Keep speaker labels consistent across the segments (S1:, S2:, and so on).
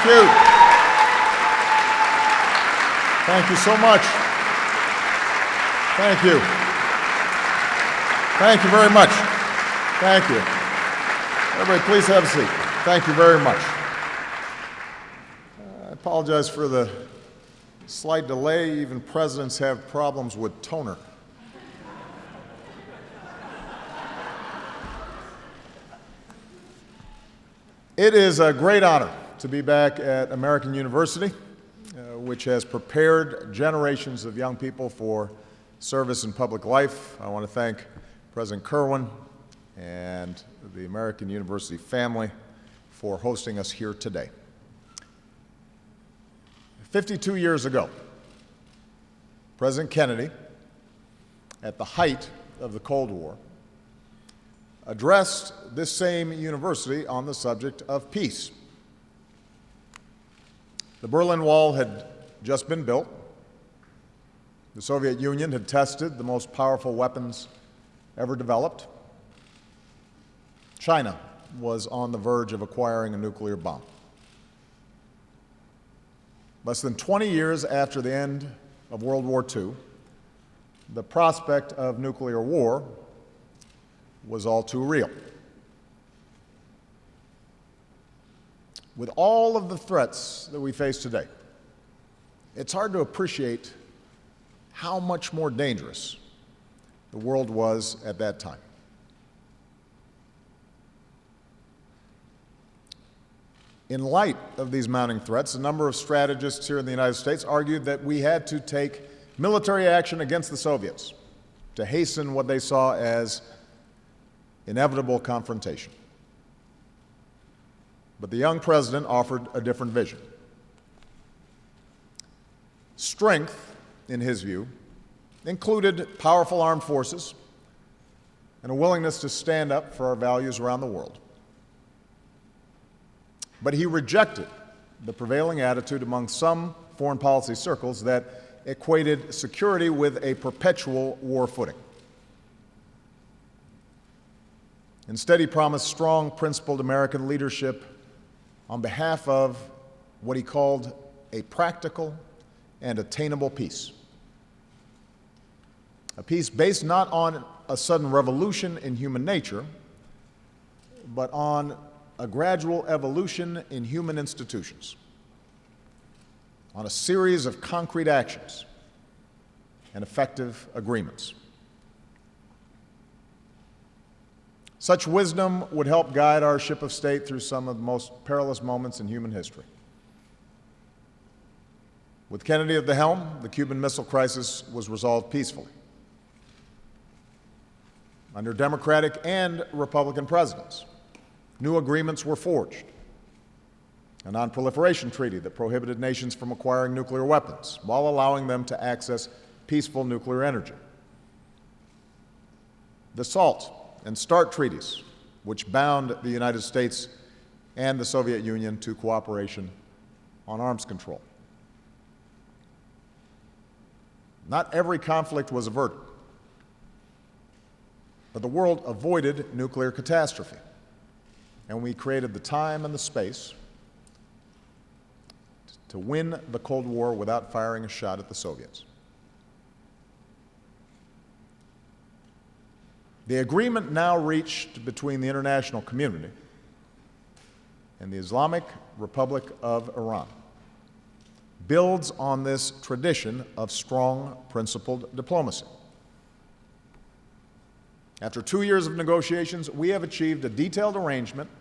S1: Thank you. Thank you so much. Thank you. Thank you very much. Thank you. Everybody, please have a seat. Thank you very much. I apologize for the slight delay. Even presidents have problems with toner. It is a great honor to be back at American University, which has prepared generations of young people for service in public life. I want to thank President Kirwan and the American University family for hosting us here today. 52 years ago, President Kennedy, at the height of the Cold War, addressed this same university on the subject of peace. The Berlin Wall had just been built. The Soviet Union had tested the most powerful weapons ever developed. China was on the verge of acquiring a nuclear bomb. Less than 20 years after the end of World War II, the prospect of nuclear war was all too real. With all of the threats that we face today, it's hard to appreciate how much more dangerous the world was at that time. In light of these mounting threats, a number of strategists here in the United States argued that we had to take military action against the Soviets to hasten what they saw as inevitable confrontation. But the young president offered a different vision. Strength, in his view, included powerful armed forces and a willingness to stand up for our values around the world. But he rejected the prevailing attitude among some foreign policy circles that equated security with a perpetual war footing. Instead, he promised strong, principled American leadership on behalf of what he called a practical and attainable peace. A peace based not on a sudden revolution in human nature, but on a gradual evolution in human institutions, on a series of concrete actions and effective agreements. Such wisdom would help guide our ship of state through some of the most perilous moments in human history. With Kennedy at the helm, the Cuban Missile Crisis was resolved peacefully. Under Democratic and Republican presidents, new agreements were forged. A non-proliferation treaty that prohibited nations from acquiring nuclear weapons while allowing them to access peaceful nuclear energy. The SALT and START treaties, which bound the United States and the Soviet Union to cooperation on arms control. Not every conflict was averted, but the world avoided nuclear catastrophe, and we created the time and the space to win the Cold War without firing a shot at the Soviets. The agreement now reached between the international community and the Islamic Republic of Iran builds on this tradition of strong, principled diplomacy. After 2 years of negotiations, we have achieved a detailed arrangement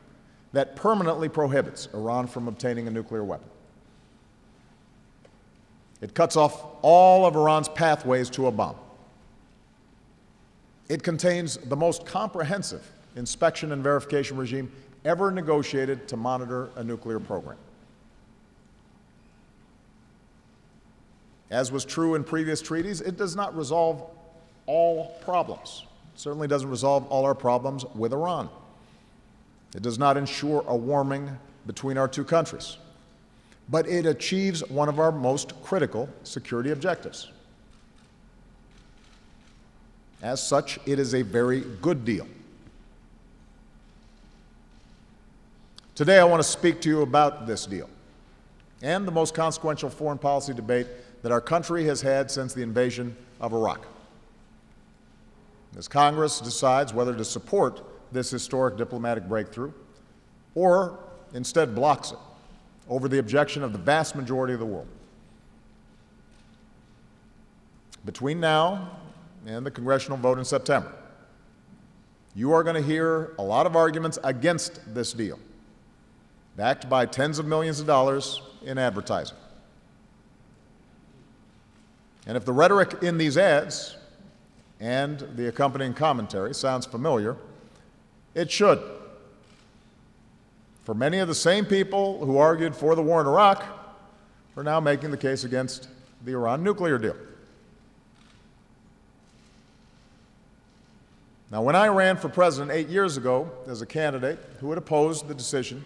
S1: that permanently prohibits Iran from obtaining a nuclear weapon. It cuts off all of Iran's pathways to a bomb. It contains the most comprehensive inspection and verification regime ever negotiated to monitor a nuclear program. As was true in previous treaties, it does not resolve all problems. It certainly doesn't resolve all our problems with Iran. It does not ensure a warming between our two countries. But it achieves one of our most critical security objectives. As such, it is a very good deal. Today, I want to speak to you about this deal and the most consequential foreign policy debate that our country has had since the invasion of Iraq. As Congress decides whether to support this historic diplomatic breakthrough or instead blocks it over the objection of the vast majority of the world. Between now and the congressional vote in September, you are going to hear a lot of arguments against this deal, backed by tens of millions of dollars in advertising. And if the rhetoric in these ads and the accompanying commentary sounds familiar, it should. For many of the same people who argued for the war in Iraq are now making the case against the Iran nuclear deal. Now, when I ran for president 8 years ago as a candidate who had opposed the decision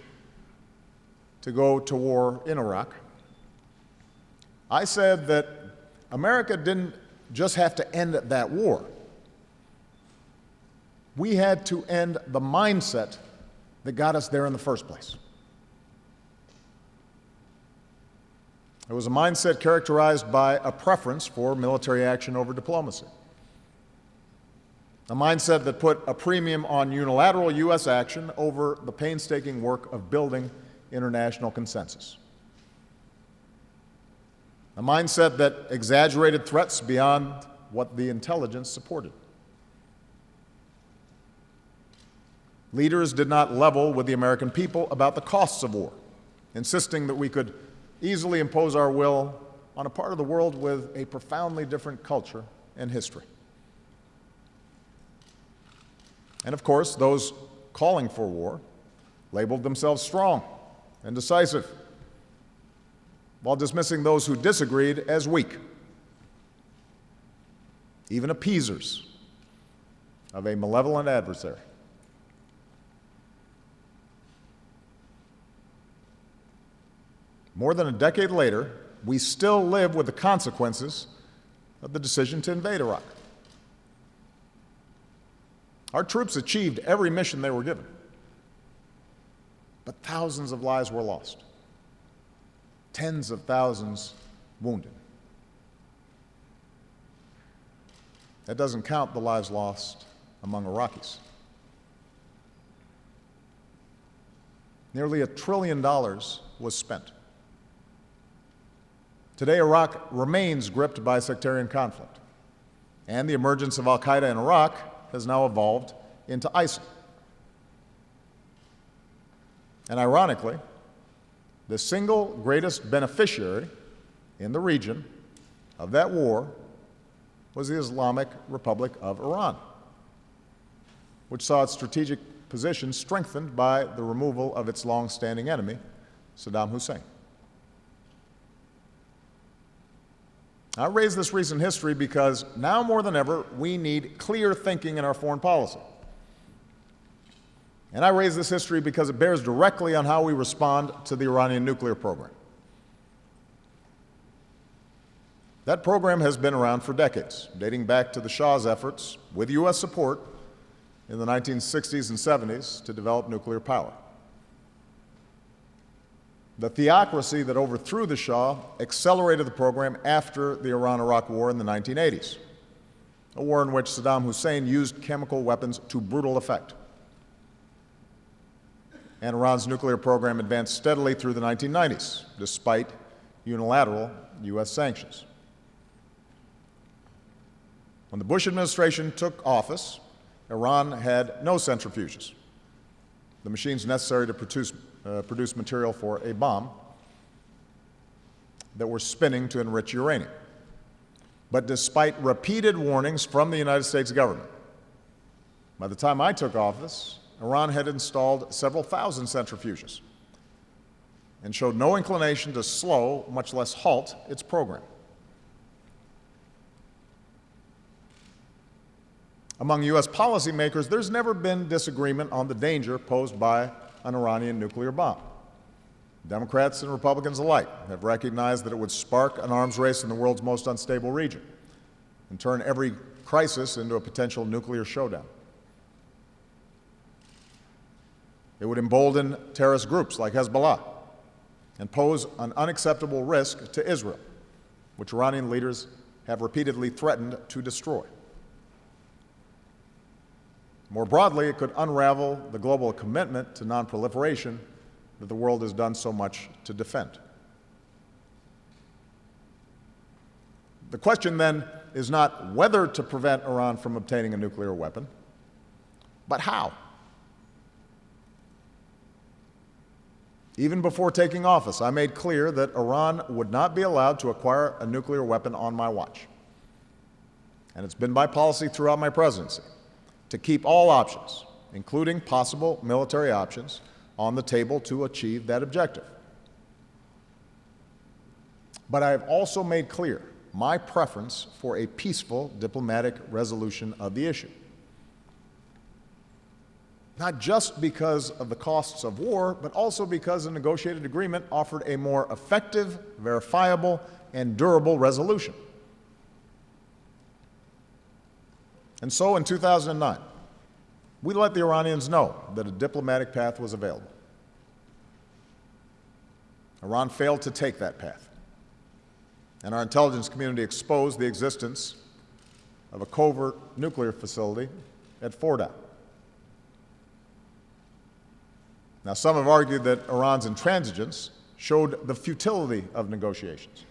S1: to go to war in Iraq, I said that America didn't just have to end that war. We had to end the mindset that got us there in the first place. It was a mindset characterized by a preference for military action over diplomacy. A mindset that put a premium on unilateral U.S. action over the painstaking work of building international consensus. A mindset that exaggerated threats beyond what the intelligence supported. Leaders did not level with the American people about the costs of war, insisting that we could easily impose our will on a part of the world with a profoundly different culture and history. And of course, those calling for war labeled themselves strong and decisive, while dismissing those who disagreed as weak, even appeasers of a malevolent adversary. More than a decade later, we still live with the consequences of the decision to invade Iraq. Our troops achieved every mission they were given, but thousands of lives were lost, tens of thousands wounded. That doesn't count the lives lost among Iraqis. Nearly $1 trillion was spent. Today, Iraq remains gripped by sectarian conflict, and the emergence of al-Qaeda in Iraq has now evolved into ISIL. And ironically, the single greatest beneficiary in the region of that war was the Islamic Republic of Iran, which saw its strategic position strengthened by the removal of its long-standing enemy, Saddam Hussein. I raise this recent history because now more than ever, we need clear thinking in our foreign policy. And I raise this history because it bears directly on how we respond to the Iranian nuclear program. That program has been around for decades, dating back to the Shah's efforts, with U.S. support, in the 1960s and 70s to develop nuclear power. The theocracy that overthrew the Shah accelerated the program after the Iran-Iraq War in the 1980s, a war in which Saddam Hussein used chemical weapons to brutal effect. And Iran's nuclear program advanced steadily through the 1990s, despite unilateral U.S. sanctions. When the Bush administration took office, Iran had no centrifuges, the machines necessary to produce material for a bomb, that were spinning to enrich uranium. But despite repeated warnings from the United States government, by the time I took office, Iran had installed several thousand centrifuges and showed no inclination to slow, much less halt, its program. Among U.S. policymakers, there's never been disagreement on the danger posed by an Iranian nuclear bomb. Democrats and Republicans alike have recognized that it would spark an arms race in the world's most unstable region and turn every crisis into a potential nuclear showdown. It would embolden terrorist groups like Hezbollah and pose an unacceptable risk to Israel, which Iranian leaders have repeatedly threatened to destroy. More broadly, it could unravel the global commitment to nonproliferation that the world has done so much to defend. The question then is not whether to prevent Iran from obtaining a nuclear weapon, but how. Even before taking office, I made clear that Iran would not be allowed to acquire a nuclear weapon on my watch. And it's been my policy throughout my presidency to keep all options, including possible military options, on the table to achieve that objective. But I have also made clear my preference for a peaceful diplomatic resolution of the issue. Not just because of the costs of war, but also because a negotiated agreement offered a more effective, verifiable, and durable resolution. And so in 2009, we let the Iranians know that a diplomatic path was available. Iran failed to take that path, and our intelligence community exposed the existence of a covert nuclear facility at Fordow. Now, some have argued that Iran's intransigence showed the futility of negotiations.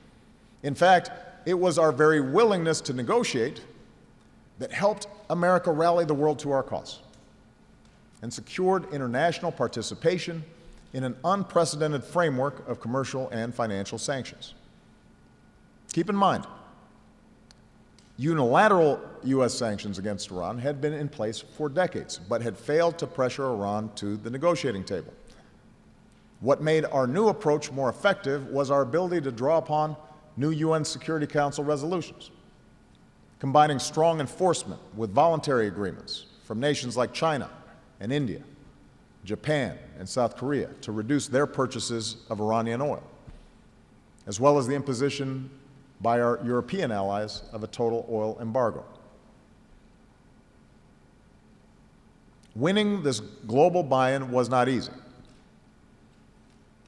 S1: In fact, it was our very willingness to negotiate that helped America rally the world to our cause and secured international participation in an unprecedented framework of commercial and financial sanctions. Keep in mind, unilateral U.S. sanctions against Iran had been in place for decades, but had failed to pressure Iran to the negotiating table. What made our new approach more effective was our ability to draw upon new UN Security Council resolutions, combining strong enforcement with voluntary agreements from nations like China and India, Japan, and South Korea to reduce their purchases of Iranian oil, as well as the imposition by our European allies of a total oil embargo. Winning this global buy-in was not easy.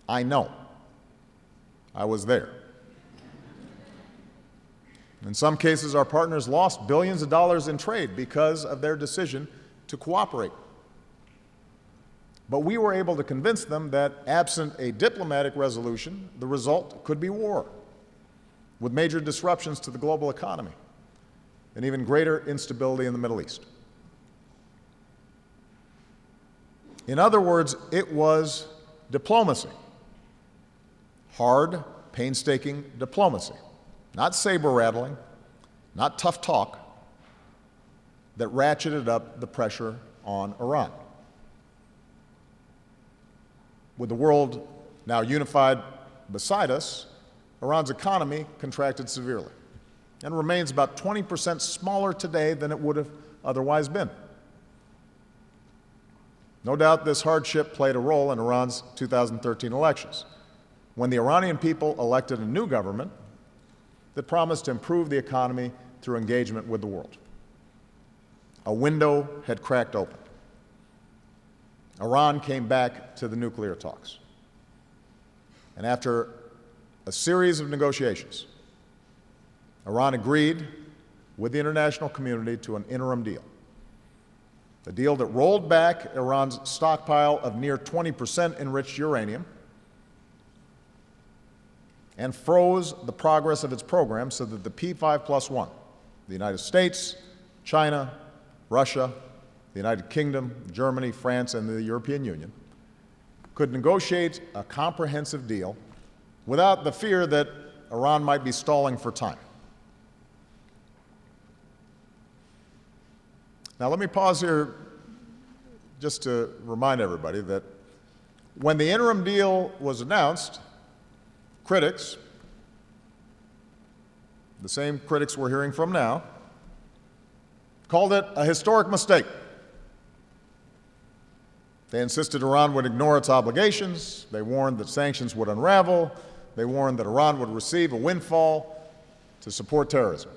S1: I know. I was there. In some cases, our partners lost billions of dollars in trade because of their decision to cooperate. But we were able to convince them that absent a diplomatic resolution, the result could be war, with major disruptions to the global economy and even greater instability in the Middle East. In other words, it was diplomacy. Hard, painstaking diplomacy. Not saber-rattling, not tough talk, that ratcheted up the pressure on Iran. With the world now unified beside us, Iran's economy contracted severely and remains about 20% smaller today than it would have otherwise been. No doubt this hardship played a role in Iran's 2013 elections, when the Iranian people elected a new government that promised to improve the economy through engagement with the world. A window had cracked open. Iran came back to the nuclear talks. And after a series of negotiations, Iran agreed with the international community to an interim deal. A deal that rolled back Iran's stockpile of near 20% enriched uranium and froze the progress of its program so that the P5+1, the United States, China, Russia, the United Kingdom, Germany, France, and the European Union, could negotiate a comprehensive deal without the fear that Iran might be stalling for time. Now, let me pause here just to remind everybody that when the interim deal was announced, critics, the same critics we're hearing from now, called it a historic mistake. They insisted Iran would ignore its obligations. They warned that sanctions would unravel. They warned that Iran would receive a windfall to support terrorism.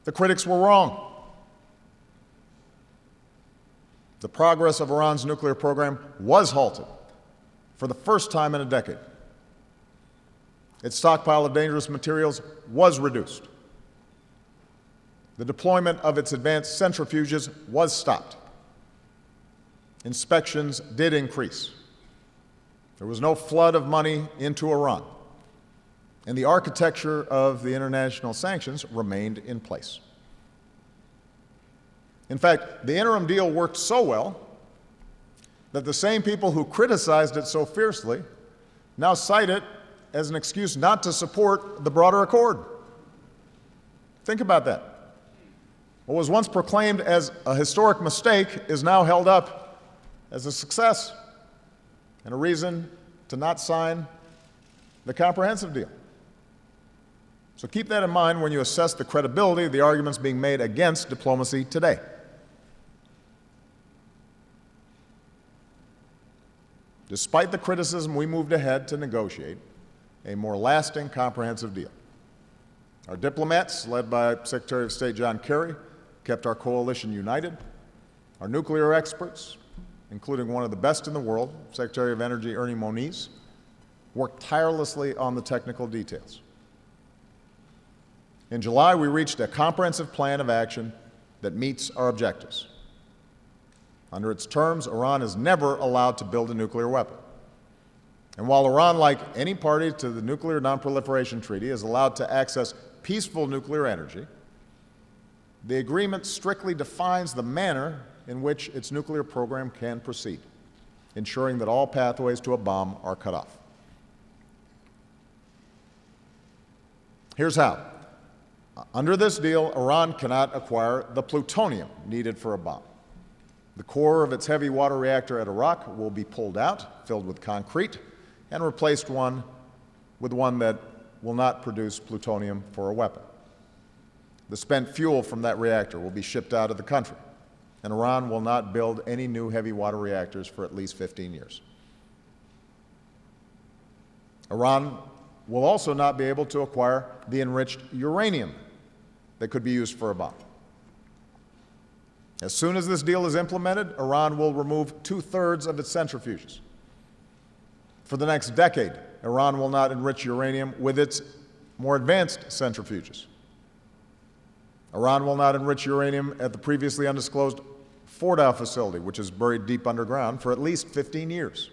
S1: The critics were wrong. the progress of Iran's nuclear program was halted for the first time in a decade. Its stockpile of dangerous materials was reduced. The deployment of its advanced centrifuges was stopped. Inspections did increase. There was no flood of money into Iran, and the architecture of the international sanctions remained in place. In fact, the interim deal worked so well that the same people who criticized it so fiercely now cite it as an excuse not to support the broader accord. Think about that. What was once proclaimed as a historic mistake is now held up as a success and a reason to not sign the comprehensive deal. So keep that in mind when you assess the credibility of the arguments being made against diplomacy today. Despite the criticism, we moved ahead to negotiate a more lasting, comprehensive deal. Our diplomats, led by Secretary of State John Kerry, kept our coalition united. Our nuclear experts, including one of the best in the world, Secretary of Energy Ernie Moniz, worked tirelessly on the technical details. In July, we reached a comprehensive plan of action that meets our objectives. Under its terms, Iran is never allowed to build a nuclear weapon. And while Iran, like any party to the Nuclear Non-Proliferation Treaty, is allowed to access peaceful nuclear energy, the agreement strictly defines the manner in which its nuclear program can proceed, ensuring that all pathways to a bomb are cut off. Here's how. Under this deal, Iran cannot acquire the plutonium needed for a bomb. The core of its heavy water reactor at Arak will be pulled out, filled with concrete, and replaced with one that will not produce plutonium for a weapon. The spent fuel from that reactor will be shipped out of the country, and Iran will not build any new heavy water reactors for at least 15 years. Iran will also not be able to acquire the enriched uranium that could be used for a bomb. As soon as this deal is implemented, Iran will remove 2/3 of its centrifuges. For the next decade, Iran will not enrich uranium with its more advanced centrifuges. Iran will not enrich uranium at the previously undisclosed Fordow facility, which is buried deep underground, for at least 15 years.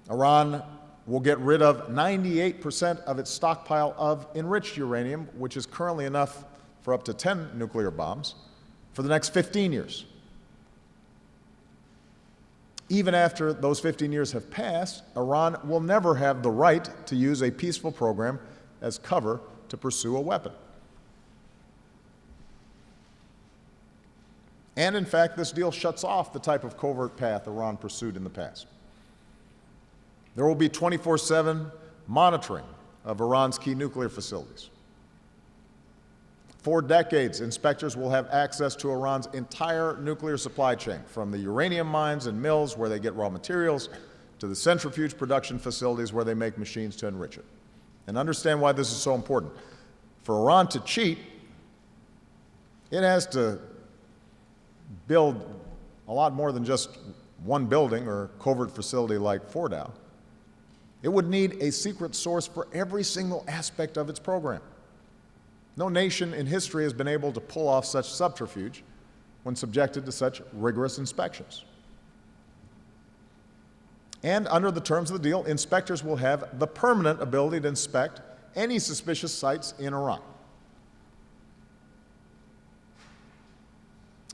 S1: Iran will get rid of 98% of its stockpile of enriched uranium, which is currently enough for up to 10 nuclear bombs, for the next 15 years. Even after those 15 years have passed, Iran will never have the right to use a peaceful program as cover to pursue a weapon. And in fact, this deal shuts off the type of covert path Iran pursued in the past. There will be 24/7 monitoring of Iran's key nuclear facilities. For decades, inspectors will have access to Iran's entire nuclear supply chain, from the uranium mines and mills where they get raw materials to the centrifuge production facilities where they make machines to enrich it. And understand why this is so important. For Iran to cheat, it has to build a lot more than just one building or covert facility like Fordow. It would need a secret source for every single aspect of its program. No nation in history has been able to pull off such subterfuge when subjected to such rigorous inspections. And under the terms of the deal, inspectors will have the permanent ability to inspect any suspicious sites in Iran.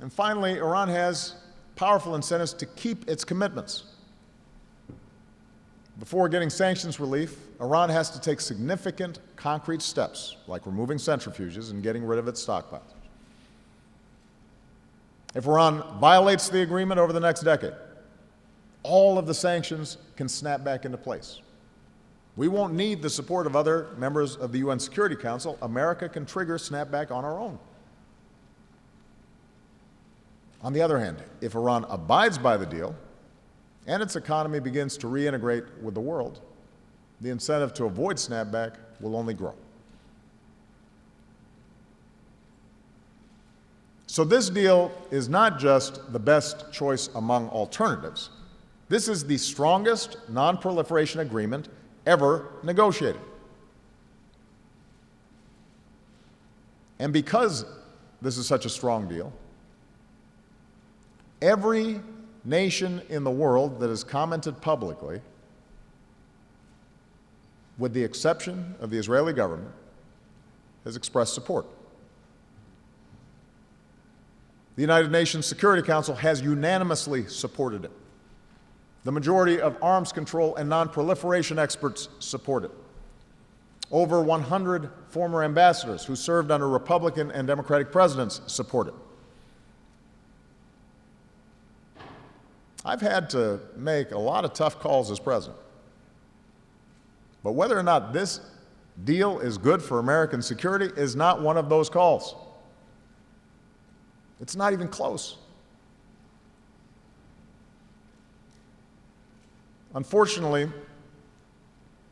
S1: And finally, Iran has powerful incentives to keep its commitments. Before getting sanctions relief, Iran has to take significant concrete steps, like removing centrifuges and getting rid of its stockpiles. If Iran violates the agreement over the next decade, all of the sanctions can snap back into place. We won't need the support of other members of the UN Security Council. America can trigger snapback on our own. On the other hand, if Iran abides by the deal and its economy begins to reintegrate with the world, the incentive to avoid snapback will only grow. So this deal is not just the best choice among alternatives. This is the strongest non-proliferation agreement ever negotiated. And because this is such a strong deal, every nation in the world that has commented publicly, with the exception of the Israeli government, has expressed support. The United Nations Security Council has unanimously supported it. The majority of arms control and non-proliferation experts support it. Over 100 former ambassadors who served under Republican and Democratic presidents support it. I've had to make a lot of tough calls as president. But whether or not this deal is good for American security is not one of those calls. It's not even close. Unfortunately,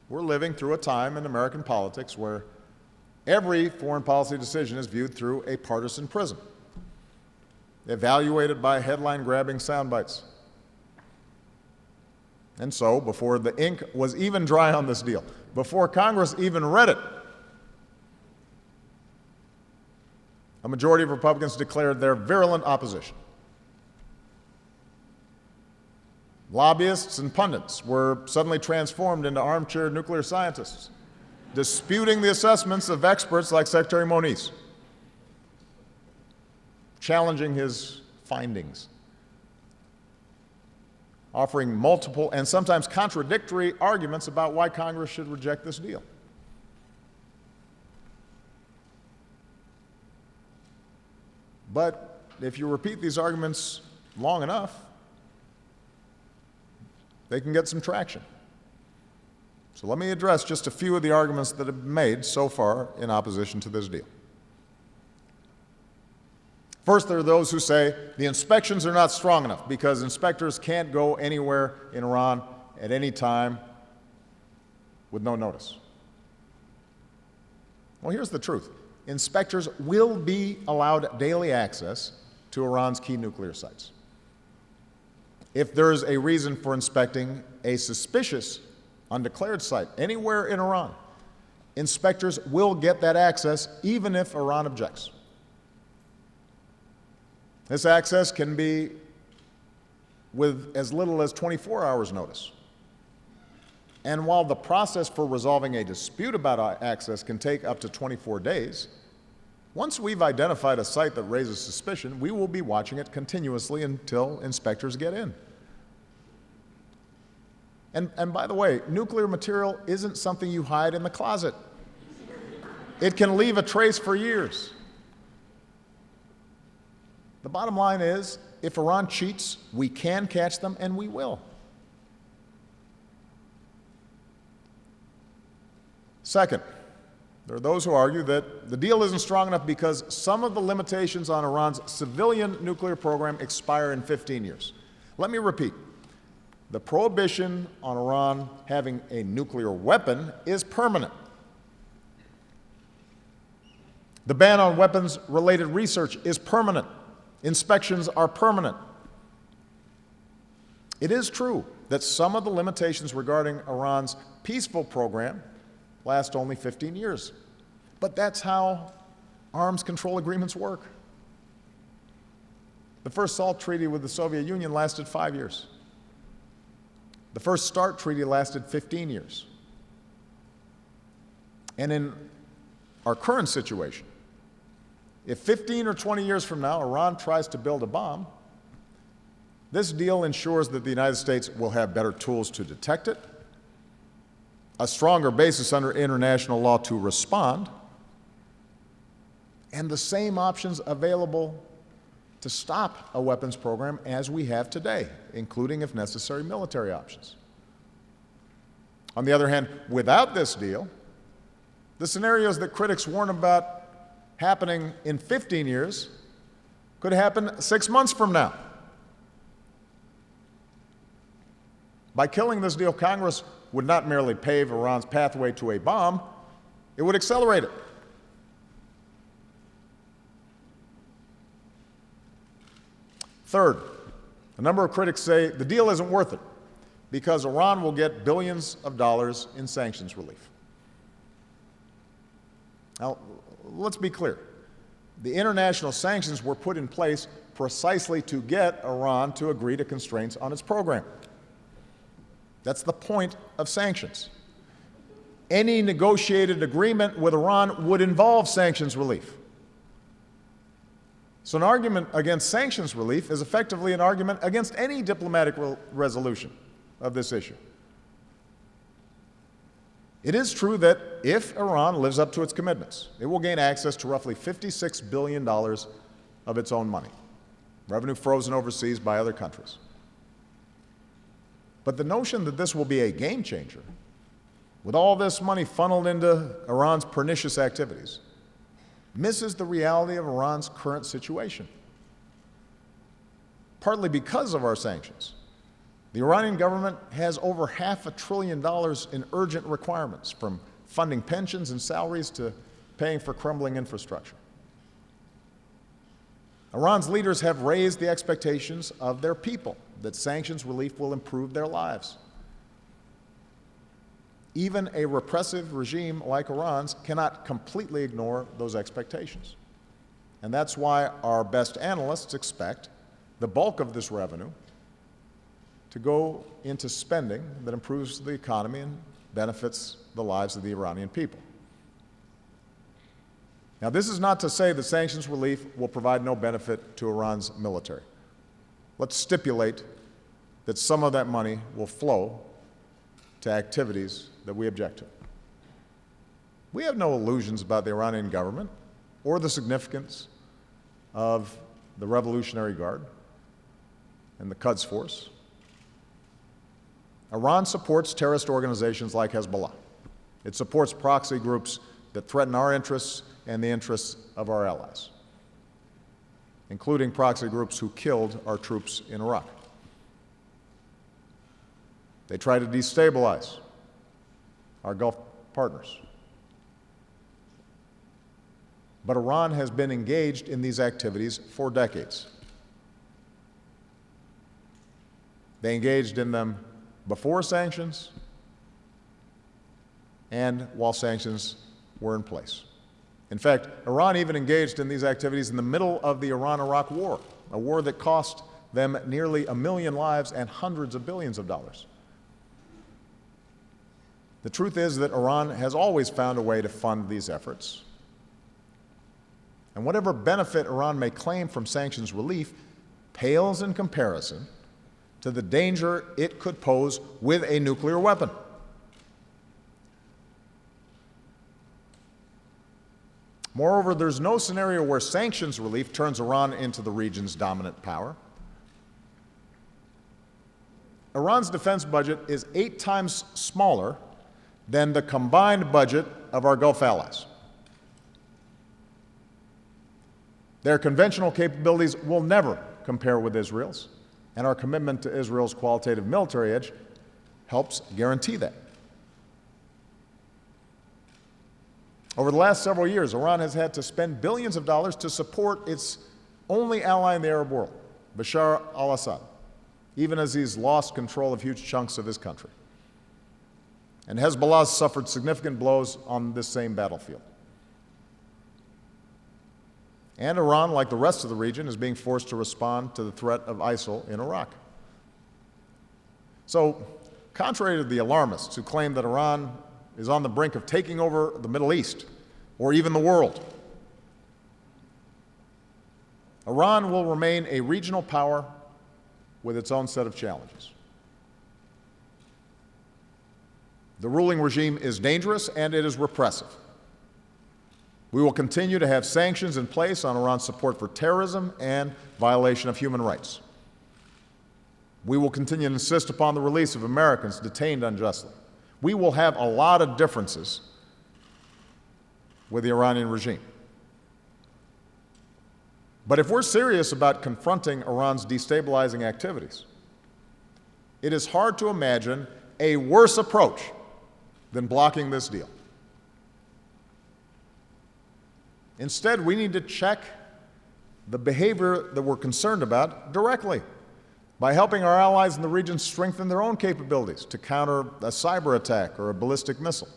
S1: we're living through a time in American politics where every foreign policy decision is viewed through a partisan prism, evaluated by headline-grabbing sound bites. And so, before the ink was even dry on this deal, before Congress even read it, a majority of Republicans declared their virulent opposition. Lobbyists and pundits were suddenly transformed into armchair nuclear scientists, disputing the assessments of experts like Secretary Moniz, challenging his findings, offering multiple and sometimes contradictory arguments about why Congress should reject this deal. But if you repeat these arguments long enough, they can get some traction. So let me address just a few of the arguments that have been made so far in opposition to this deal. First, there are those who say the inspections are not strong enough because inspectors can't go anywhere in Iran at any time with no notice. Well, here's the truth. Inspectors will be allowed daily access to Iran's key nuclear sites. If there's a reason for inspecting a suspicious, undeclared site anywhere in Iran, inspectors will get that access even if Iran objects. This access can be with as little as 24 hours notice. And while the process for resolving a dispute about access can take up to 24 days, once we've identified a site that raises suspicion, we will be watching it continuously until inspectors get in. And by the way, nuclear material isn't something you hide in the closet. It can leave a trace for years. The bottom line is, if Iran cheats, we can catch them, and we will. Second, there are those who argue that the deal isn't strong enough because some of the limitations on Iran's civilian nuclear program expire in 15 years. Let me repeat. The prohibition on Iran having a nuclear weapon is permanent. The ban on weapons-related research is permanent. Inspections are permanent. It is true that some of the limitations regarding Iran's peaceful program last only 15 years. But that's how arms control agreements work. The first SALT treaty with the Soviet Union lasted 5 years. The first START treaty lasted 15 years. And in our current situation, if 15 or 20 years from now Iran tries to build a bomb, this deal ensures that the United States will have better tools to detect it, a stronger basis under international law to respond, and the same options available to stop a weapons program as we have today, including, if necessary, military options. On the other hand, without this deal, the scenarios that critics warn about happening in 15 years could happen 6 months from now. By killing this deal, Congress would not merely pave Iran's pathway to a bomb, it would accelerate it. Third, a number of critics say the deal isn't worth it because Iran will get billions of dollars in sanctions relief. Now, let's be clear. The international sanctions were put in place precisely to get Iran to agree to constraints on its program. That's the point of sanctions. Any negotiated agreement with Iran would involve sanctions relief. So an argument against sanctions relief is effectively an argument against any diplomatic resolution of this issue. It is true that if Iran lives up to its commitments, it will gain access to roughly $56 billion of its own money, revenue frozen overseas by other countries. But the notion that this will be a game changer, with all this money funneled into Iran's pernicious activities, misses the reality of Iran's current situation. Partly because of our sanctions, the Iranian government has over $500 billion in urgent requirements, from funding pensions and salaries to paying for crumbling infrastructure. Iran's leaders have raised the expectations of their people that sanctions relief will improve their lives. Even a repressive regime like Iran's cannot completely ignore those expectations. And that's why our best analysts expect the bulk of this revenue to go into spending that improves the economy and benefits the lives of the Iranian people. Now, this is not to say that sanctions relief will provide no benefit to Iran's military. Let's stipulate that some of that money will flow to activities that we object to. We have no illusions about the Iranian government or the significance of the Revolutionary Guard and the Quds Force. Iran supports terrorist organizations like Hezbollah. It supports proxy groups that threaten our interests and the interests of our allies, including proxy groups who killed our troops in Iraq. They try to destabilize our Gulf partners. But Iran has been engaged in these activities for decades. They engaged in them before sanctions and while sanctions were in place. In fact, Iran even engaged in these activities in the middle of the Iran-Iraq War, a war that cost them nearly 1 million lives and hundreds of billions of dollars. The truth is that Iran has always found a way to fund these efforts. And whatever benefit Iran may claim from sanctions relief pales in comparison to the danger it could pose with a nuclear weapon. Moreover, there's no scenario where sanctions relief turns Iran into the region's dominant power. Iran's defense budget is 8 times smaller than the combined budget of our Gulf allies. Their conventional capabilities will never compare with Israel's, and our commitment to Israel's qualitative military edge helps guarantee that. Over the last several years, Iran has had to spend billions of dollars to support its only ally in the Arab world, Bashar al-Assad, even as he's lost control of huge chunks of his country. And Hezbollah has suffered significant blows on this same battlefield. And Iran, like the rest of the region, is being forced to respond to the threat of ISIL in Iraq. So, contrary to the alarmists who claim that Iran is on the brink of taking over the Middle East or even the world, Iran will remain a regional power with its own set of challenges. The ruling regime is dangerous and it is repressive. We will continue to have sanctions in place on Iran's support for terrorism and violation of human rights. We will continue to insist upon the release of Americans detained unjustly. We will have a lot of differences with the Iranian regime. But if we're serious about confronting Iran's destabilizing activities, it is hard to imagine a worse approach than blocking this deal. Instead, we need to check the behavior that we're concerned about directly by helping our allies in the region strengthen their own capabilities to counter a cyber attack or a ballistic missile,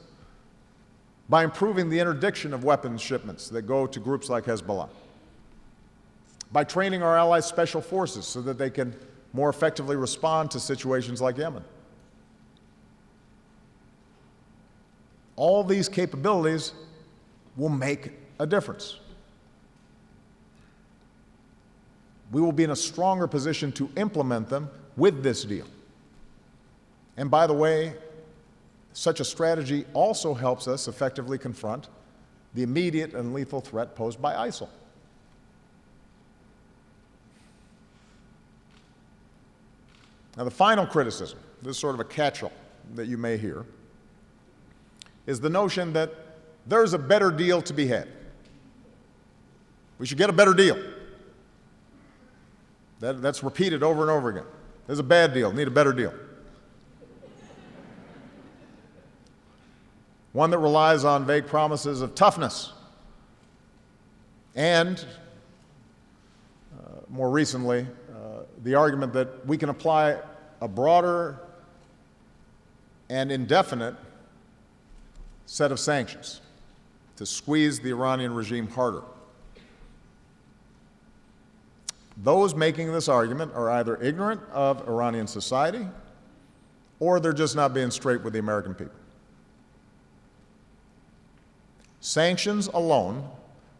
S1: by improving the interdiction of weapons shipments that go to groups like Hezbollah, by training our allies' special forces so that they can more effectively respond to situations like Yemen. All these capabilities will make a difference. We will be in a stronger position to implement them with this deal. And by the way, such a strategy also helps us effectively confront the immediate and lethal threat posed by ISIL. Now, the final criticism, this is sort of a catch-all that you may hear, is the notion that there's a better deal to be had. We should get a better deal. That's repeated over and over again. There's a bad deal, need a better deal. One that relies on vague promises of toughness and, more recently, the argument that we can apply a broader and indefinite set of sanctions to squeeze the Iranian regime harder. Those making this argument are either ignorant of Iranian society or they're just not being straight with the American people. Sanctions alone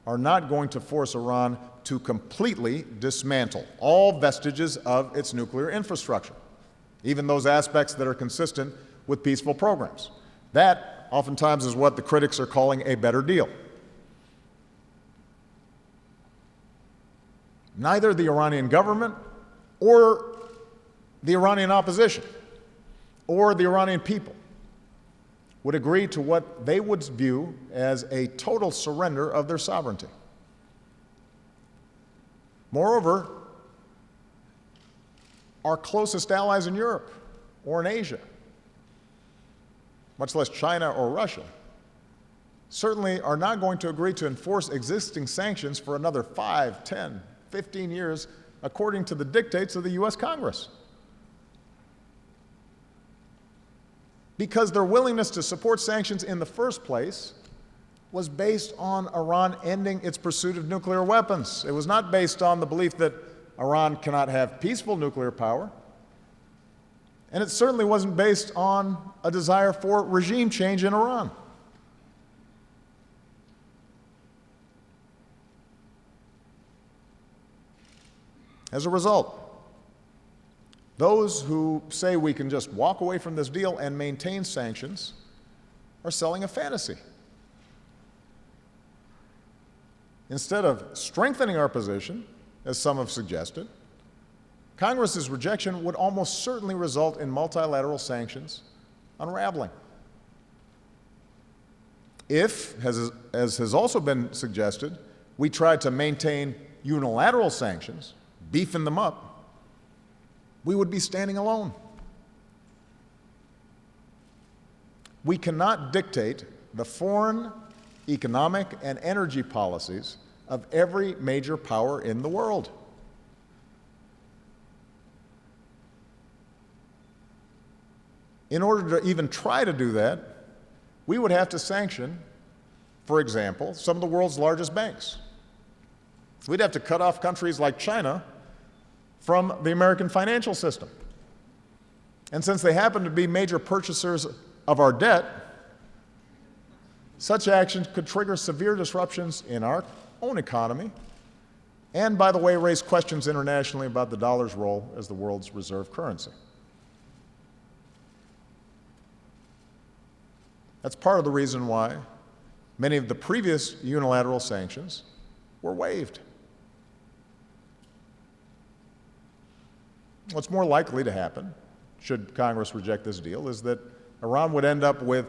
S1: are not going to force Iran to completely dismantle all vestiges of its nuclear infrastructure, even those aspects that are consistent with peaceful programs. That oftentimes is what the critics are calling a better deal. Neither the Iranian government or the Iranian opposition or the Iranian people would agree to what they would view as a total surrender of their sovereignty. Moreover, our closest allies in Europe or in Asia, much less China or Russia, certainly are not going to agree to enforce existing sanctions for another 5, 10, 15 years according to the dictates of the U.S. Congress. Because their willingness to support sanctions in the first place was based on Iran ending its pursuit of nuclear weapons. It was not based on the belief that Iran cannot have peaceful nuclear power. And it certainly wasn't based on a desire for regime change in Iran. As a result, those who say we can just walk away from this deal and maintain sanctions are selling a fantasy. Instead of strengthening our position, as some have suggested, Congress's rejection would almost certainly result in multilateral sanctions unraveling. If, as has also been suggested, we tried to maintain unilateral sanctions, beefing them up, we would be standing alone. We cannot dictate the foreign, economic, and energy policies of every major power in the world. In order to even try to do that, we would have to sanction, for example, some of the world's largest banks. We'd have to cut off countries like China from the American financial system. And since they happen to be major purchasers of our debt, such actions could trigger severe disruptions in our own economy and, by the way, raise questions internationally about the dollar's role as the world's reserve currency. That's part of the reason why many of the previous unilateral sanctions were waived. What's more likely to happen, should Congress reject this deal, is that Iran would end up with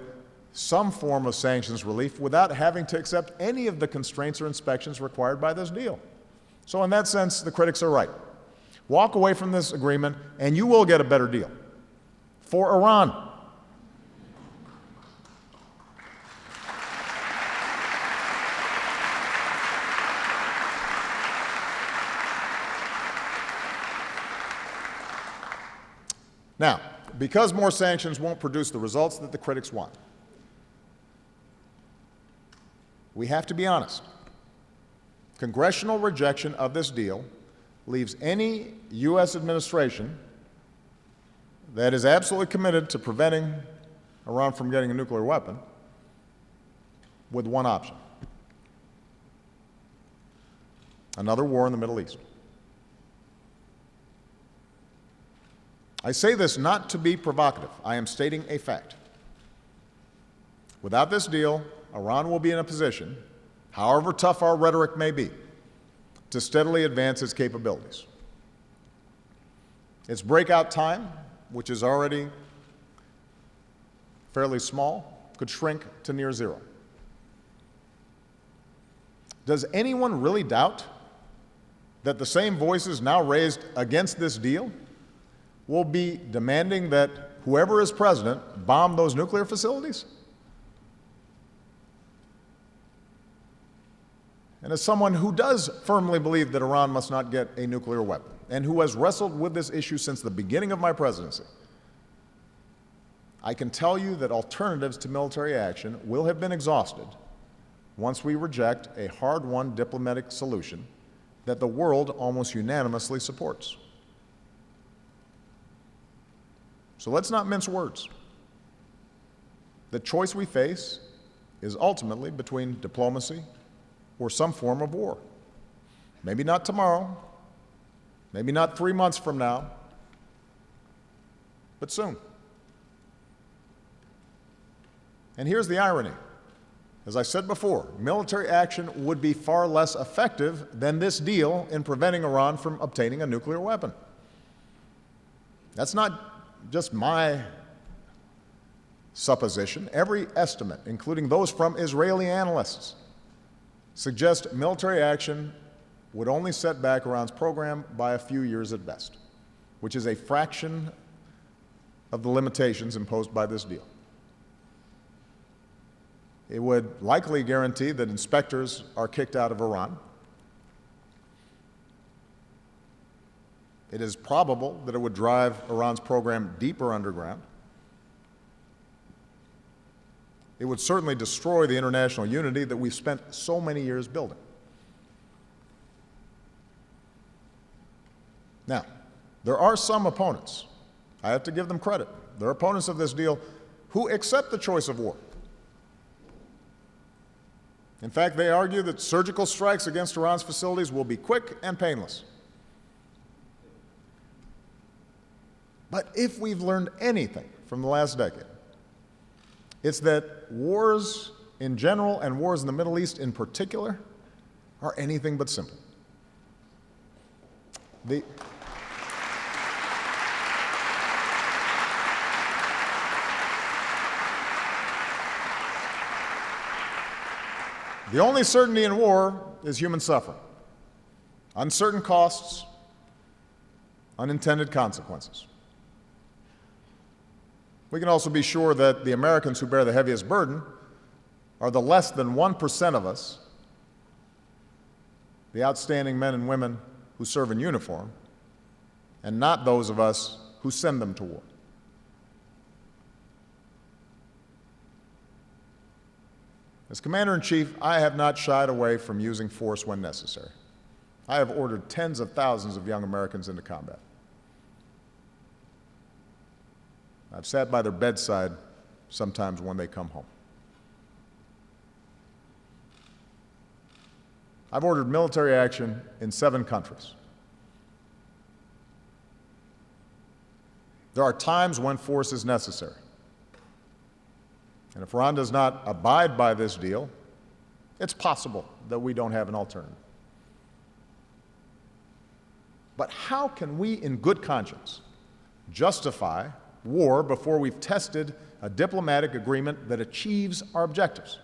S1: some form of sanctions relief without having to accept any of the constraints or inspections required by this deal. So in that sense, the critics are right. Walk away from this agreement and you will get a better deal for Iran. Now, because more sanctions won't produce the results that the critics want, we have to be honest. Congressional rejection of this deal leaves any U.S. administration that is absolutely committed to preventing Iran from getting a nuclear weapon with one option: another war in the Middle East. I say this not to be provocative. I am stating a fact. Without this deal, Iran will be in a position, however tough our rhetoric may be, to steadily advance its capabilities. Its breakout time, which is already fairly small, could shrink to near zero. Does anyone really doubt that the same voices now raised against this deal will be demanding that whoever is president bomb those nuclear facilities? And as someone who does firmly believe that Iran must not get a nuclear weapon, and who has wrestled with this issue since the beginning of my presidency, I can tell you that alternatives to military action will have been exhausted once we reject a hard-won diplomatic solution that the world almost unanimously supports. So let's not mince words. The choice we face is ultimately between diplomacy or some form of war. Maybe not tomorrow, maybe not 3 months from now, but soon. And here's the irony. As I said before, military action would be far less effective than this deal in preventing Iran from obtaining a nuclear weapon. That's not just my supposition. Every estimate, including those from Israeli analysts, suggest military action would only set back Iran's program by a few years at best, which is a fraction of the limitations imposed by this deal. It would likely guarantee that inspectors are kicked out of Iran. It is probable that it would drive Iran's program deeper underground. It would certainly destroy the international unity that we've spent so many years building. Now, there are some opponents, I have to give them credit, there are opponents of this deal who accept the choice of war. In fact, they argue that surgical strikes against Iran's facilities will be quick and painless. But if we've learned anything from the last decade, it's that wars in general and wars in the Middle East in particular are anything but simple. The only certainty in war is human suffering, uncertain costs, unintended consequences. We can also be sure that the Americans who bear the heaviest burden are the less than 1% of us, the outstanding men and women who serve in uniform, and not those of us who send them to war. As Commander-in-Chief, I have not shied away from using force when necessary. I have ordered tens of thousands of young Americans into combat. I've sat by their bedside sometimes when they come home. I've ordered military action in 7 countries. There are times when force is necessary. And if Iran does not abide by this deal, it's possible that we don't have an alternative. But how can we, in good conscience, justify war before we've tested a diplomatic agreement that achieves our objectives,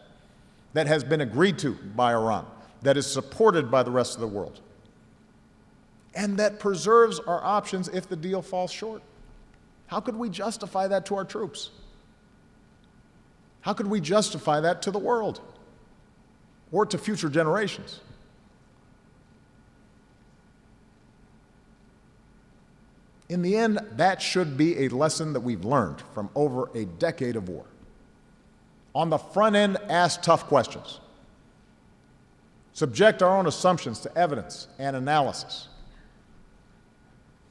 S1: that has been agreed to by Iran, that is supported by the rest of the world, and that preserves our options if the deal falls short? How could we justify that to our troops? How could we justify that to the world or to future generations? In the end, that should be a lesson that we've learned from over a decade of war. On the front end, ask tough questions. Subject our own assumptions to evidence and analysis.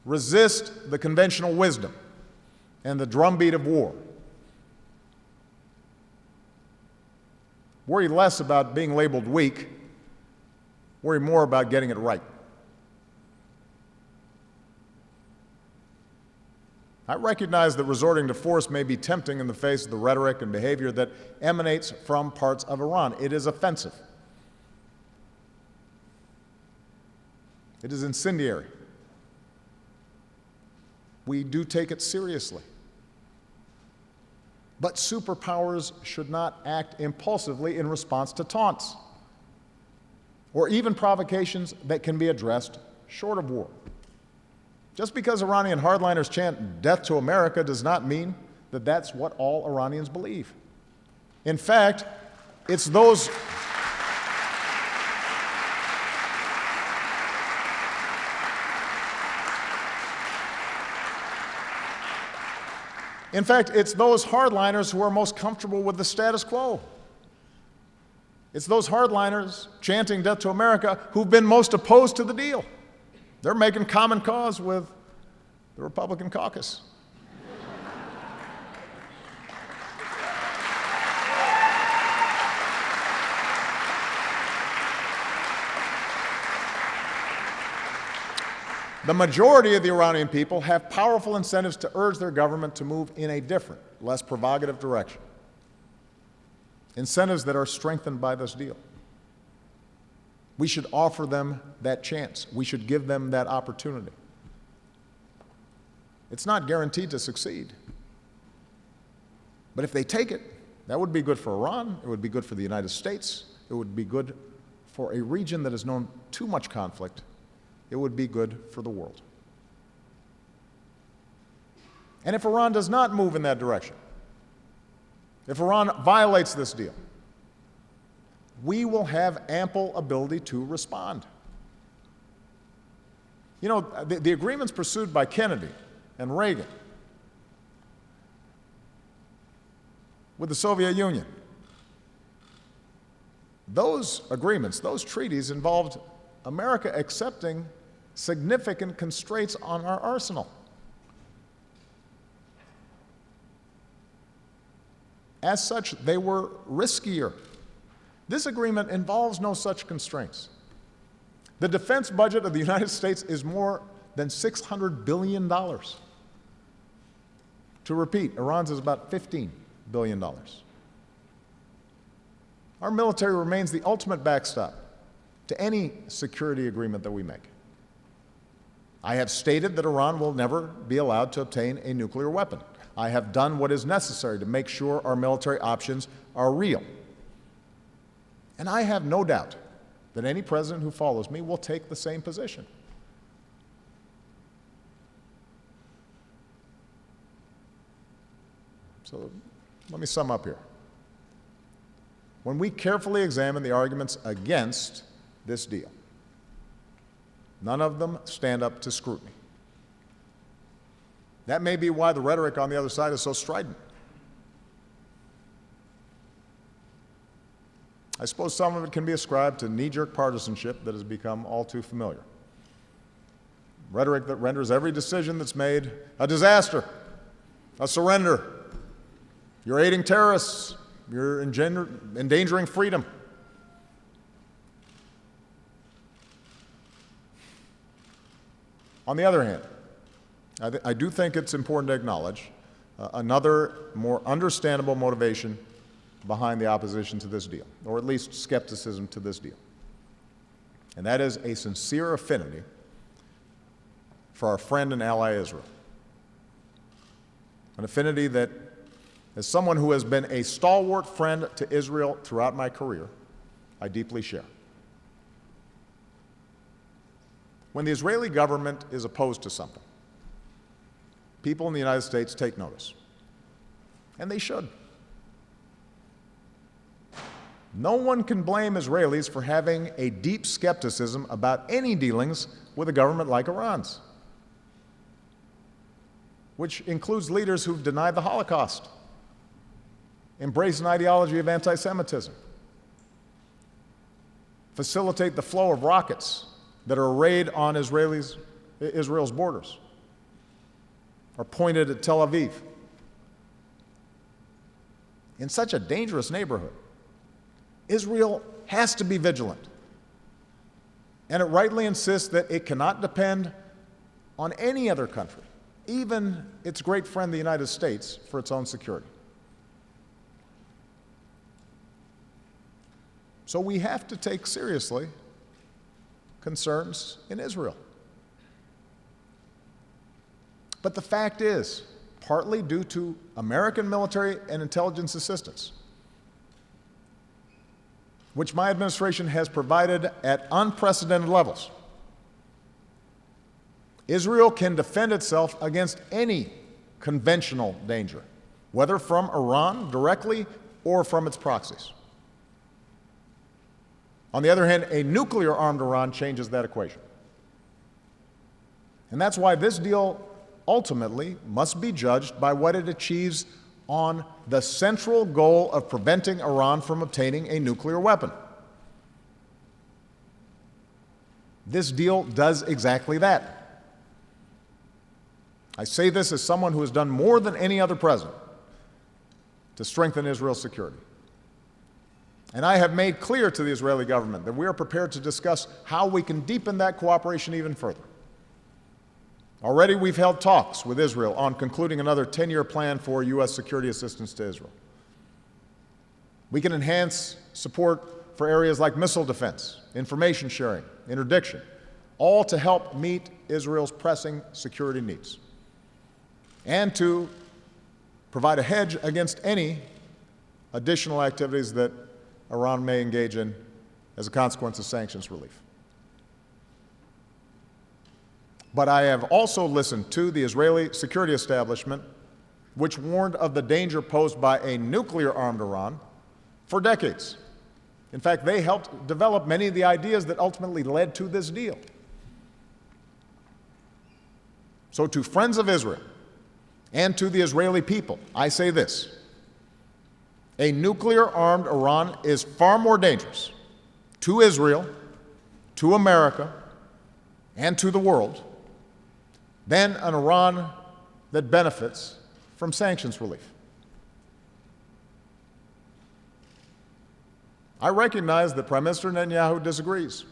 S1: Resist the conventional wisdom and the drumbeat of war. Worry less about being labeled weak. Worry more about getting it right. I recognize that resorting to force may be tempting in the face of the rhetoric and behavior that emanates from parts of Iran. It is offensive. It is incendiary. We do take it seriously. But superpowers should not act impulsively in response to taunts or even provocations that can be addressed short of war. Just because Iranian hardliners chant "death to America" does not mean that that's what all Iranians believe. In fact, it's those hardliners who are most comfortable with the status quo. It's those hardliners chanting "death to America" who've been most opposed to the deal. They're making common cause with the Republican caucus. The majority of the Iranian people have powerful incentives to urge their government to move in a different, less provocative direction. Incentives that are strengthened by this deal. We should offer them that chance. We should give them that opportunity. It's not guaranteed to succeed. But if they take it, that would be good for Iran, it would be good for the United States, it would be good for a region that has known too much conflict, it would be good for the world. And if Iran does not move in that direction, if Iran violates this deal, we will have ample ability to respond. You know, the agreements pursued by Kennedy and Reagan with the Soviet Union, those agreements, those treaties involved America accepting significant constraints on our arsenal. As such, they were riskier. This agreement involves no such constraints. The defense budget of the United States is more than $600 billion. To repeat, Iran's is about $15 billion. Our military remains the ultimate backstop to any security agreement that we make. I have stated that Iran will never be allowed to obtain a nuclear weapon. I have done what is necessary to make sure our military options are real. And I have no doubt that any president who follows me will take the same position. So let me sum up here. When we carefully examine the arguments against this deal, none of them stand up to scrutiny. That may be why the rhetoric on the other side is so strident. I suppose some of it can be ascribed to knee-jerk partisanship that has become all too familiar. Rhetoric that renders every decision that's made a disaster, a surrender. You're aiding terrorists. You're endangering freedom. On the other hand, I do think it's important to acknowledge another more understandable motivation behind the opposition to this deal, or at least skepticism to this deal. And that is a sincere affinity for our friend and ally Israel. An affinity that, as someone who has been a stalwart friend to Israel throughout my career, I deeply share. When the Israeli government is opposed to something, people in the United States take notice, and they should. No one can blame Israelis for having a deep skepticism about any dealings with a government like Iran's. which includes leaders who've denied the Holocaust, embrace an ideology of anti-Semitism, facilitate the flow of rockets that are arrayed on Israel's borders, are pointed at Tel Aviv. In such a dangerous neighborhood, Israel has to be vigilant. And it rightly insists that it cannot depend on any other country, even its great friend, the United States, for its own security. So we have to take seriously concerns in Israel. But the fact is, partly due to American military and intelligence assistance, which my administration has provided at unprecedented levels, Israel can defend itself against any conventional danger, whether from Iran directly or from its proxies. On the other hand, a nuclear-armed Iran changes that equation. And that's why this deal ultimately must be judged by what it achieves on the central goal of preventing Iran from obtaining a nuclear weapon. This deal does exactly that. I say this as someone who has done more than any other president to strengthen Israel's security. And I have made clear to the Israeli government that we are prepared to discuss how we can deepen that cooperation even further. Already we've held talks with Israel on concluding another 10-year plan for U.S. security assistance to Israel. We can enhance support for areas like missile defense, information sharing, interdiction, all to help meet Israel's pressing security needs, and to provide a hedge against any additional activities that Iran may engage in as a consequence of sanctions relief. But I have also listened to the Israeli security establishment, which warned of the danger posed by a nuclear-armed Iran for decades. In fact, they helped develop many of the ideas that ultimately led to this deal. So to friends of Israel and to the Israeli people, I say this: a nuclear-armed Iran is far more dangerous to Israel, to America, and to the world than an Iran that benefits from sanctions relief. I recognize that Prime Minister Netanyahu disagrees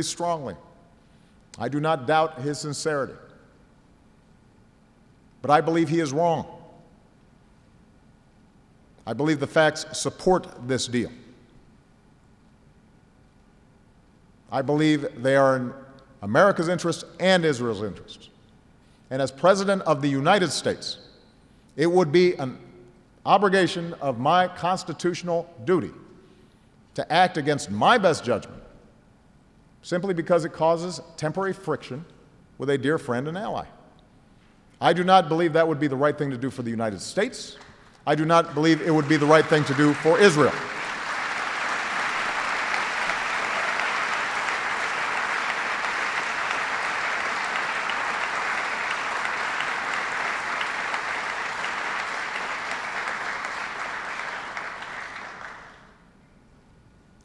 S1: strongly. I do not doubt his sincerity. But I believe he is wrong. I believe the facts support this deal. I believe they are in America's interest and Israel's interest. And as President of the United States, it would be an obligation of my constitutional duty to act against my best judgment, simply because it causes temporary friction with a dear friend and ally. I do not believe that would be the right thing to do for the United States. I do not believe it would be the right thing to do for Israel.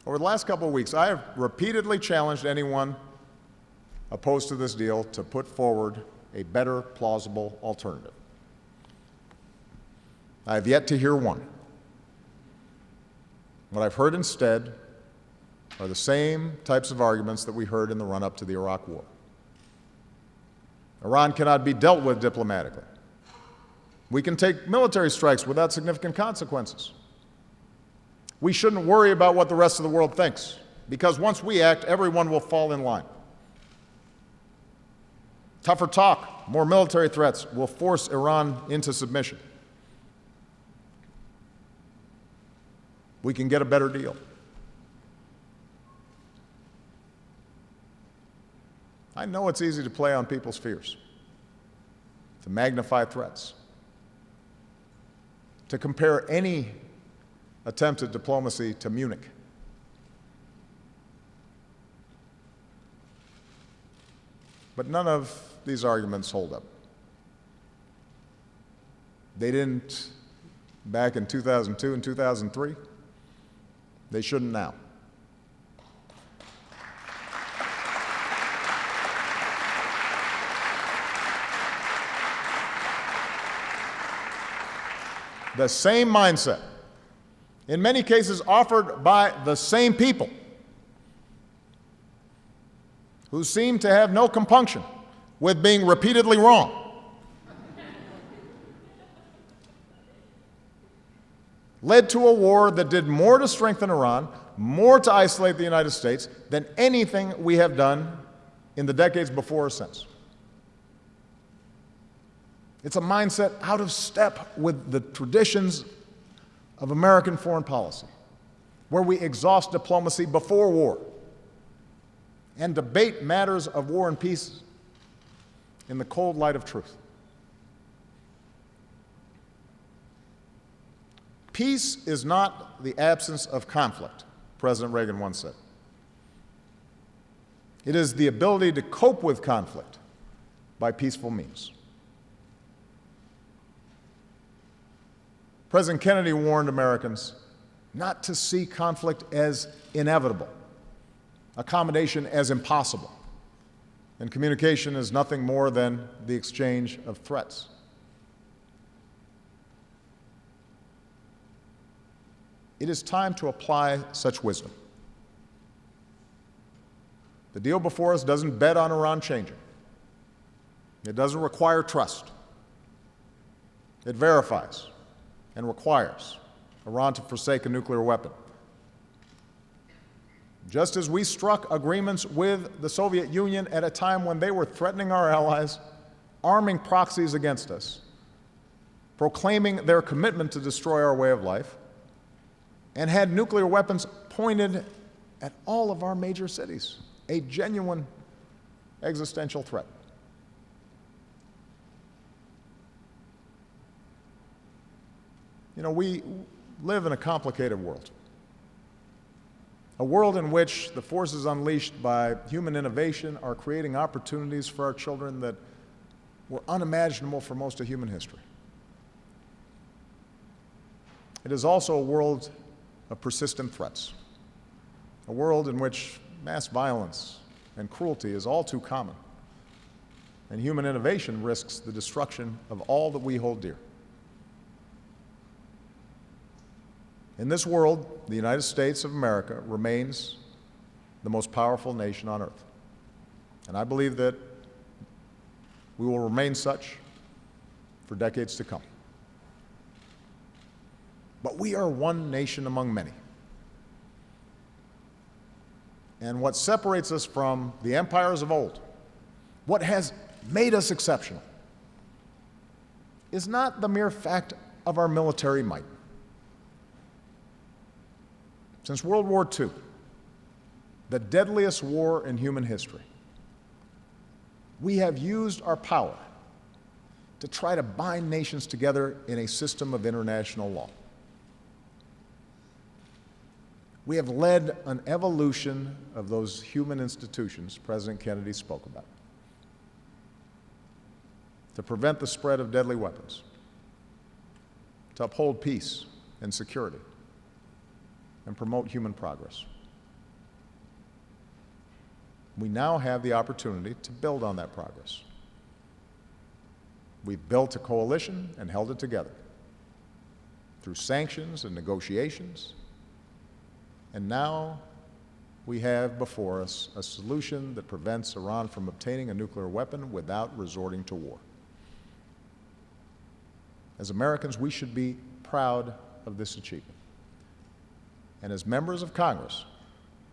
S1: Over the last couple of weeks, I have repeatedly challenged anyone opposed to this deal to put forward a better, plausible alternative. I have yet to hear one. What I've heard instead are the same types of arguments that we heard in the run-up to the Iraq War. Iran cannot be dealt with diplomatically. We can take military strikes without significant consequences. We shouldn't worry about what the rest of the world thinks, because once we act, everyone will fall in line. Tougher talk, more military threats will force Iran into submission. We can get a better deal. I know it's easy to play on people's fears, to magnify threats, to compare any attempt at diplomacy to Munich. But none of these arguments hold up. They didn't back in 2002 and 2003. They shouldn't now. The same mindset, in many cases offered by the same people who seem to have no compunction with being repeatedly wrong, led to a war that did more to strengthen Iran, more to isolate the United States than anything we have done in the decades before or since. It's a mindset out of step with the traditions of American foreign policy, where we exhaust diplomacy before war and debate matters of war and peace in the cold light of truth. Peace is not the absence of conflict, President Reagan once said. It is the ability to cope with conflict by peaceful means. President Kennedy warned Americans not to see conflict as inevitable, accommodation as impossible, and communication is nothing more than the exchange of threats. It is time to apply such wisdom. The deal before us doesn't bet on Iran changing. It doesn't require trust. It verifies and requires Iran to forsake a nuclear weapon. Just as we struck agreements with the Soviet Union at a time when they were threatening our allies, arming proxies against us, proclaiming their commitment to destroy our way of life, and had nuclear weapons pointed at all of our major cities, a genuine existential threat. You know, we live in a complicated world, a world in which the forces unleashed by human innovation are creating opportunities for our children that were unimaginable for most of human history. It is also a world of persistent threats, a world in which mass violence and cruelty is all too common, and human innovation risks the destruction of all that we hold dear. In this world, the United States of America remains the most powerful nation on earth. And I believe that we will remain such for decades to come. But we are one nation among many. And what separates us from the empires of old, what has made us exceptional, is not the mere fact of our military might. Since World War II, the deadliest war in human history, we have used our power to try to bind nations together in a system of international law. We have led an evolution of those human institutions President Kennedy spoke about to prevent the spread of deadly weapons, to uphold peace and security, and promote human progress. We now have the opportunity to build on that progress. We've built a coalition and held it together through sanctions and negotiations, and now we have before us a solution that prevents Iran from obtaining a nuclear weapon without resorting to war. As Americans, we should be proud of this achievement. And as members of Congress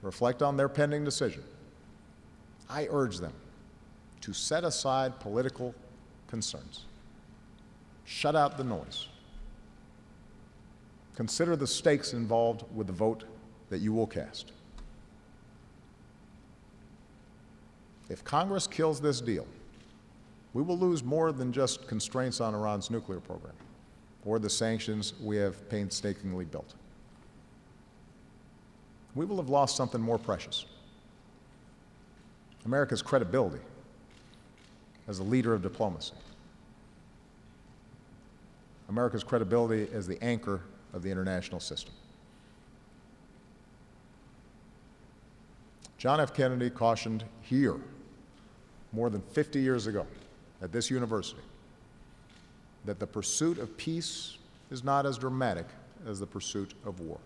S1: reflect on their pending decision, I urge them to set aside political concerns, shut out the noise, consider the stakes involved with the vote that you will cast. If Congress kills this deal, we will lose more than just constraints on Iran's nuclear program or the sanctions we have painstakingly built. We will have lost something more precious: America's credibility as a leader of diplomacy, America's credibility as the anchor of the international system. John F. Kennedy cautioned here more than 50 years ago at this university that the pursuit of peace is not as dramatic as the pursuit of war.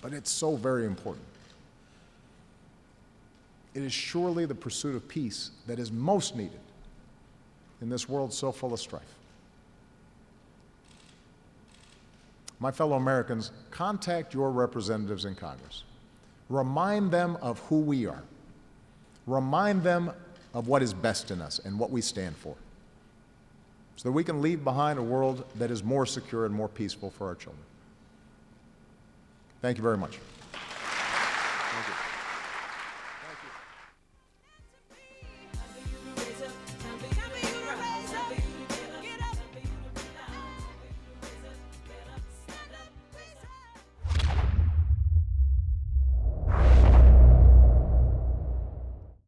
S1: But it's so very important. It is surely the pursuit of peace that is most needed in this world so full of strife. My fellow Americans, contact your representatives in Congress. Remind them of who we are. Remind them of what is best in us and what we stand for, so that we can leave behind a world that is more secure and more peaceful for our children. Thank you very much.